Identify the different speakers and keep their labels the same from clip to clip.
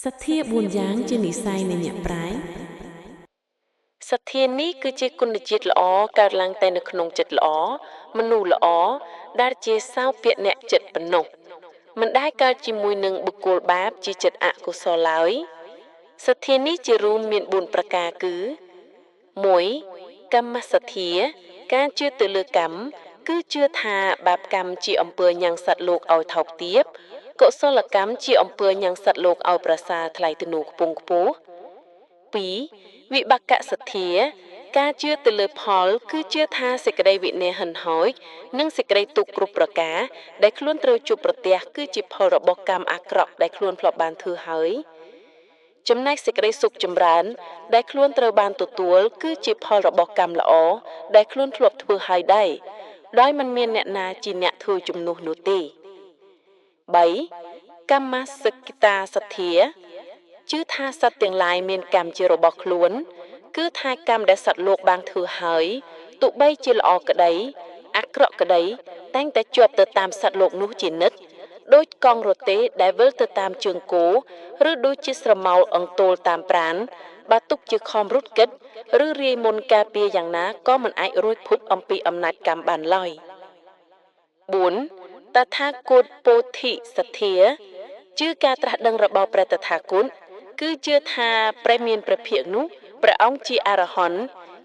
Speaker 1: សទ្ធា4យ៉ាងជានិស្ស័យនៃអ្នកប្រាជ្ញសទ្ធានេះគឺជាគុណជាតិល្អកើតឡើងតែនៅក្នុងចិត្តល្អមនុស្សល្អដែលជាសោភាអ្នកចិត្តប៉ុណ្ណោះមិនដែលកើតជាមួយនឹងបុគ្គលបាបជាចិត្តអកុសលឡើយសទ្ធានេះជារួមមាន4ប្រការគឺ 1. កម្មសទ្ធាការជឿទៅលើកម្មគឺជឿថាបាបកម្មជាអំពើញ៉ាំងសត្វលោកឲ្យថោកទាបកុសលកម្មជាអំពើញ៉ាំងសត្វលោកឲ្យប្រសើរថ្លៃថ្នូរខ្ពង់ខ្ពស់ 2. វិបកសទ្ធាការជឿទៅលើផលគឺជឿថាសេចក្តីវិន័យហិនហោចនិងសេចក្តីទុក្ខគ្រប់ប្រការដែលខ្លួនត្រូវជួបប្រទះគឺជាផលរបស់កម្មអាក្រក់ដែលខ្លួនធ្លាប់បានធ្វើហើយចំណែកសេចក្តីសុខចម្រើនដែលខ្លួនត្រូវបានទទួលគឺជាផលរបស់កម្មល្អដែលខ្លួនធ្លាប់ធ្វើហើយដែរដោយមិនមានអ្នកណាជាអ្នកធ្វើជំនួសនោះទេ 3. កម្មសក្កិតាសទ្ធាជឿថាសត្វទាំងឡាយមានកម្មជារបស់ខ្លួនគឺថាកម្មដែលសត្វលោកបានធ្វើហើយទោះបីជាល្អក្តីអាក្រក់ក្តីតែងតែជាប់ទៅតាមសត្វលោកនោះជានិច្ចដូចកង់រទេះដែលវិលទៅតាមជើងគោឬដូចជាស្រមោលអង្ទោលតាមប្រាណបើទុកជាខំរត់កិតឬរាយមុនការពារយ៉ាងណាក៏មិនអាចរួចភពអំពីអំណាចកម្មបានឡើយ 4. តថាគតពោធិសទ្ធាជឿការត្រាស់ដឹងរបស់ព្រះតថាគតគឺជឿថាព្រះមានព្រះភិក្ខនោះព្រះអង្គជាអរហន្ត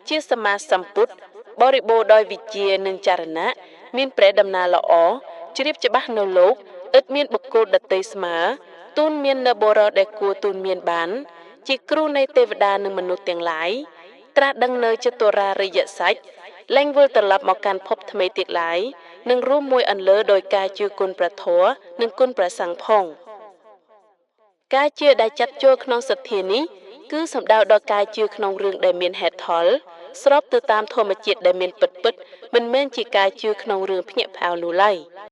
Speaker 1: ជាសម្មាសម្ពុទ្ធបរិបូរដោយវិជ្ជានិងចរណៈមានព្រះដំណើរល្អជ្រាបច្បាស់នៅលោកឥតមានបុគ្គលដតីស្មើទូនមាននៅបរិយដែលគួរទូនមានបានជាគ្រូនៃទេវតានិងមនុស្សទាំងឡាយត្រាស់ដឹងនៅចតុរារិយសច្ចលែងវិលត្រឡប់មកកាន់ភពថ្មីទៀតឡើយនឹងរួមមួយអន្លើដោយការជឿគុណព្រះធម៌និងគុណព្រះសង្ឃផងការជឿដែលចាត់ចូលក្នុងសទ្ធានេះគឺសំដៅដល់ការជឿក្នុងរឿងដែលមានហេតុផលស្របទៅតាមធម្មជាតិដែលមានពិតៗមិនមែនជាការជឿក្នុងរឿងភ្ញាក់ផ្អើលនោះឡើយ